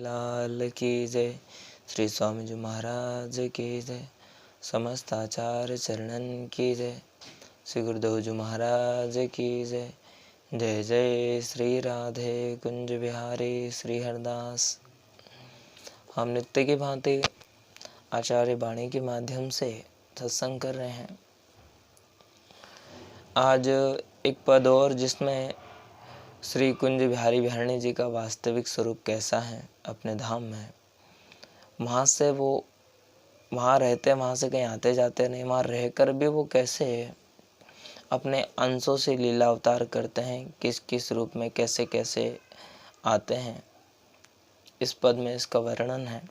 लाल की जय। श्री स्वामी जी महाराज की जय। समस्त आचार्य चरणन की जय। श्री गुरुदेव जी महाराज की जय। जय जय श्री राधे कुंज बिहारी श्री हरदास। हम नित्य की भांति आचार्य वाणी के माध्यम से सत्संग कर रहे हैं। आज एक पद और, जिसमें श्री कुंज बिहारी बिहारणी जी का वास्तविक स्वरूप कैसा है अपने धाम में, वहाँ से वो वहाँ रहते, वहाँ से कहीं आते जाते नहीं, वहाँ रहकर भी वो कैसे अपने अंशों से लीला अवतार करते हैं, किस किस रूप में कैसे कैसे आते हैं, इस पद में इसका वर्णन है।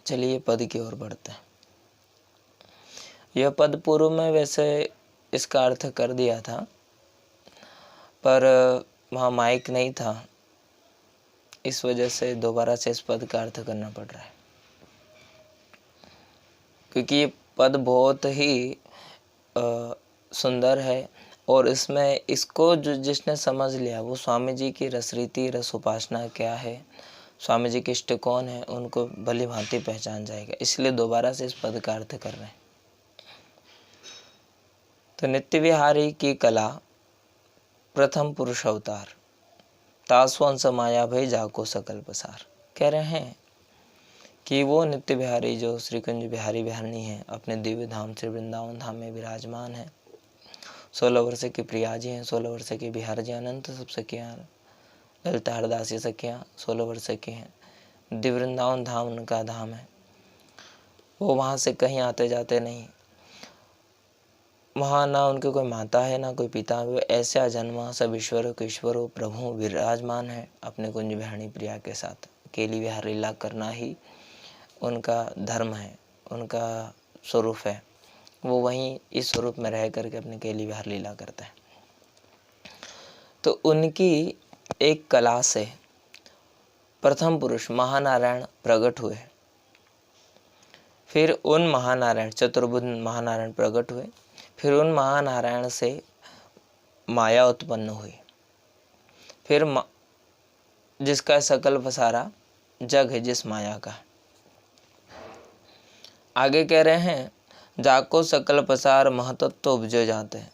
चलिए पद की ओर बढ़ते हैं। यह पद पूर्व में वैसे इसका अर्थ कर दिया था, पर वहाँ माइक नहीं था, इस वजह से दोबारा से इस पद का अर्थ करना पड़ रहा है, क्योंकि ये पद बहुत ही सुंदर है और इसमें इसको जो जिसने समझ लिया वो स्वामी जी की रसरीति रस उपासना क्या है, स्वामी जी के इष्ट कौन है, उनको भली भांति पहचान जाएगा। इसलिए दोबारा से इस पद का अर्थ कर रहे हैं। तो नित्य विहारी की कला प्रथम पुरुष अवतार, तासवंश माया भई जाको सकल पसार। कह रहे हैं कि वो नित्य बिहारी जो श्री कुंज बिहारी बिहारणी है, अपने दिव्य धाम से वृंदावन धाम में विराजमान है। 16 वर्ष की प्रिया जी हैं, 16 वर्ष की बिहार जी, अनंत सब सखियाँ, ललिता हरदासी सखियाँ 16 वर्ष की हैं। दिव्य वृंदावन धाम उनका धाम है। वो वहाँ से कहीं आते जाते नहीं, वहाँ ना उनके कोई माता है ना कोई पिता है, ऐसे अजन्मा सब ईश्वरों के ईश्वरों प्रभु विराजमान है अपने कुंज बिहारणी प्रिया के साथ। अकेली विहार लीला करना ही उनका धर्म है, उनका स्वरूप है। वो वहीं इस स्वरूप में रह करके अपने अकेली विहार लीला करते हैं। तो उनकी एक कला से प्रथम पुरुष महानारायण प्रकट हुए, फिर उन महानारायण चतुर्भुज महानारायण प्रकट हुए, फिर उन महानारायण से माया उत्पन्न हुई, फिर जिसका सकल पसारा जग है, जिस माया का। आगे कह रहे हैं जाको सकल पसार महतत्व उपजे जाते हैं।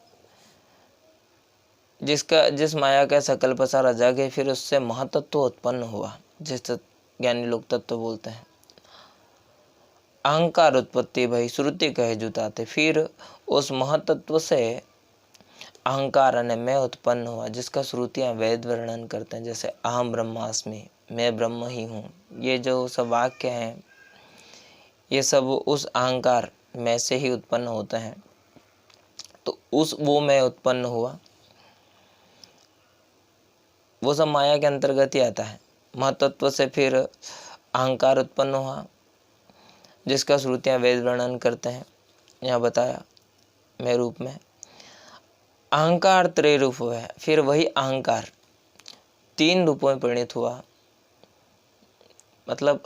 जिस माया का सकल पसारा जग है, फिर उससे महतत्व उत्पन्न हुआ, जिस ज्ञानी लोग तत्व बोलते हैं। अहंकार उत्पत्ति भई श्रुति कहे जुताते, फिर उस महतत्व से अहंकार यानी मैं उत्पन्न हुआ, जिसका श्रुतियाँ वेद वर्णन करते हैं, जैसे अहम ब्रह्मास्मि, मैं ब्रह्म ही हूँ। ये जो सब वाक्य हैं, ये सब उस अहंकार मैं से ही उत्पन्न होते हैं। तो वो मैं उत्पन्न हुआ, वो सब माया के अंतर्गत ही आता है। महतत्व से फिर अहंकार उत्पन्न हुआ, जिसका श्रुतियाँ वेद वर्णन करते हैं। यहाँ बताया मैं रूप में अहंकार त्रय रूप है, फिर वही अहंकार 3 रूपों में परिणित हुआ। मतलब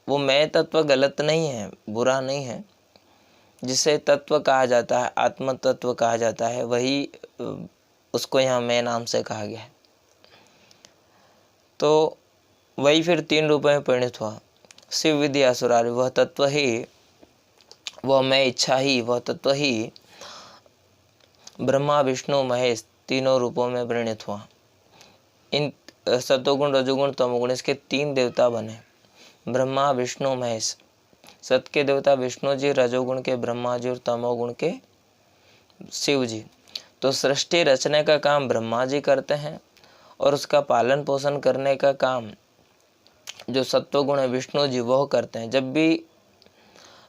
वो मैं तत्व गलत नहीं है, बुरा नहीं है, जिसे तत्व कहा जाता है, आत्म तत्व कहा जाता है, वही उसको यहाँ मैं नाम से कहा गया है। तो वही फिर 3 रूपों में परिणित हुआ। शिव विधि असुरारि, वह तत्व ही, वह मैं इच्छा ही, वह तत्व ही ब्रह्मा विष्णु महेश तीनों रूपों में परिणित हुआ। इन सतोगुण रजोगुण तमोगुण इसके 3 देवता बने, ब्रह्मा विष्णु महेश। सत के देवता विष्णु जी, रजोगुण के ब्रह्मा जी और तमोगुण के शिव जी। तो सृष्टि रचने का काम ब्रह्मा जी करते हैं और उसका पालन पोषण करने का काम जो सत्वगुण है विष्णु जी वह करते हैं। जब भी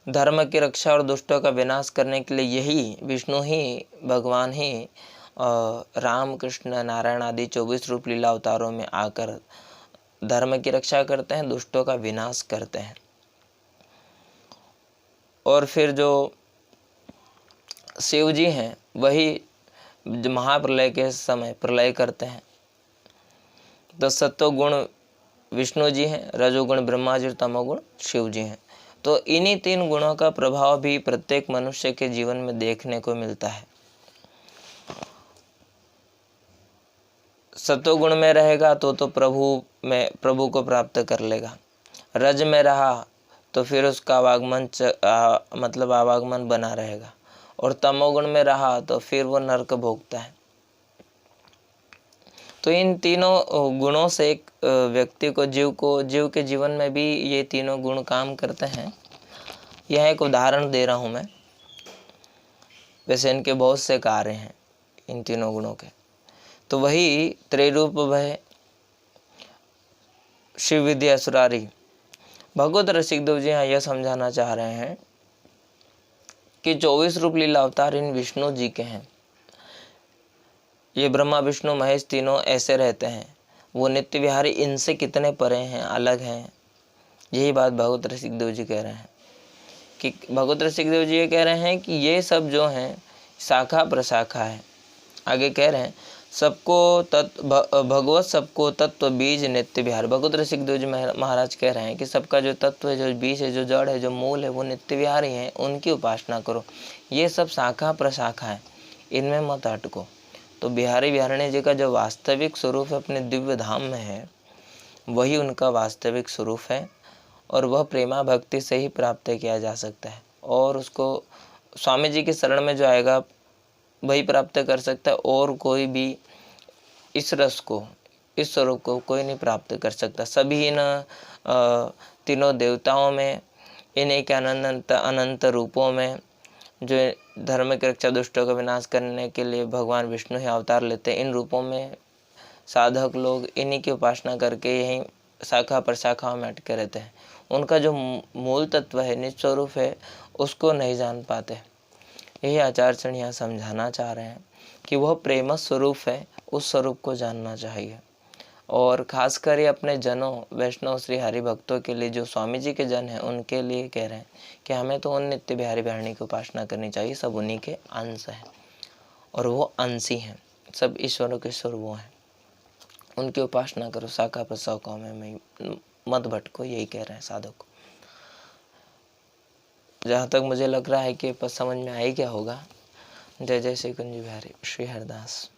धर्म की रक्षा और दुष्टों का विनाश करने के लिए यही विष्णु ही, भगवान ही राम कृष्ण नारायण आदि 24 रूप लीला अवतारों में आकर धर्म की रक्षा करते हैं, दुष्टों का विनाश करते हैं। और फिर जो शिव जी हैं वही महाप्रलय के समय प्रलय करते हैं। तो सत्वगुण विष्णु जी हैं, रजोगुण ब्रह्मा जी और तमोगुण शिव जी हैं। तो इन्हीं 3 गुणों का प्रभाव भी प्रत्येक मनुष्य के जीवन में देखने को मिलता है। सतोगुण में रहेगा तो प्रभु को प्राप्त कर लेगा। रज में रहा तो फिर उसका आवागमन बना रहेगा, और तमोगुण में रहा तो फिर वो नरक भोगता है। तो इन तीनों गुणों से एक व्यक्ति को जीव के जीवन में भी ये तीनों गुण काम करते हैं। यह एक उदाहरण दे रहा हूँ मैं, वैसे इनके बहुत से कार्य हैं इन तीनों गुणों के। तो वही त्रैरूप भय, शिव विद्या असुरारी। भगवत रसिकदेव जी यहाँ यह समझाना चाह रहे हैं कि 24 रूप लीला अवतार इन विष्णु जी के हैं। ये ब्रह्मा विष्णु महेश तीनों ऐसे रहते हैं, वो नित्य विहारी इनसे कितने परे हैं, अलग हैं। यही बात भगवत रसिकदेव जी कह रहे हैं कि भगवत रसिकदेव जी ये कह रहे हैं कि ये सब जो हैं शाखा प्रशाखा है। आगे कह रहे हैं भगवत सबको तत्व बीज नित्य विहार। भगवत रसिकदेव जी महाराज कह रहे हैं कि सबका जो तत्व है, जो बीज है, जो जड़ है, जो मूल है, वो नित्य विहारी है, उनकी उपासना करो। ये सब शाखा प्रशाखा है, इनमें मत अटको। तो बिहारी बिहारिणी जी का जो वास्तविक स्वरूप अपने दिव्य धाम में है, वही उनका वास्तविक स्वरूप है, और वह प्रेमा भक्ति से ही प्राप्त किया जा सकता है। और उसको स्वामी जी की शरण में जो आएगा वही प्राप्त कर सकता है, और कोई भी इस रस को, इस स्वरूप को कोई नहीं प्राप्त कर सकता। सभी इन तीनों देवताओं में, इन एक अनंत रूपों में, जो धर्म की रक्षा, दुष्टों का विनाश करने के लिए भगवान विष्णु ही अवतार लेते हैं, इन रूपों में साधक लोग इन्हीं की उपासना करके यहीं शाखा प्रशाखाओं में अटके रहते हैं। उनका जो मूल तत्व है, निज स्वरूप है, उसको नहीं जान पाते। यही आचार्य यहाँ समझाना चाह रहे हैं कि वह प्रेम स्वरूप है, उस स्वरूप को जानना चाहिए। और खासकर ये अपने जनों, वैष्णव श्री हरि भक्तों के लिए, जो स्वामी जी के जन हैं, उनके लिए कह रहे हैं कि हमें तो उन नित्य बिहारी बिहारिणी की उपासना करनी चाहिए। सब उन्हीं के अंश हैं, और वो अंशी हैं, सब ईश्वरों के ईश्वर वो हैं। उनकी उपासना करो, शाखा प्रशाखाओं में मत भटको, यही कह रहे हैं साधक को। जहाँ तक मुझे लग रहा है कि समझ में आ ही गया होगा। जय जय श्री कुंज बिहारी श्री हरदास।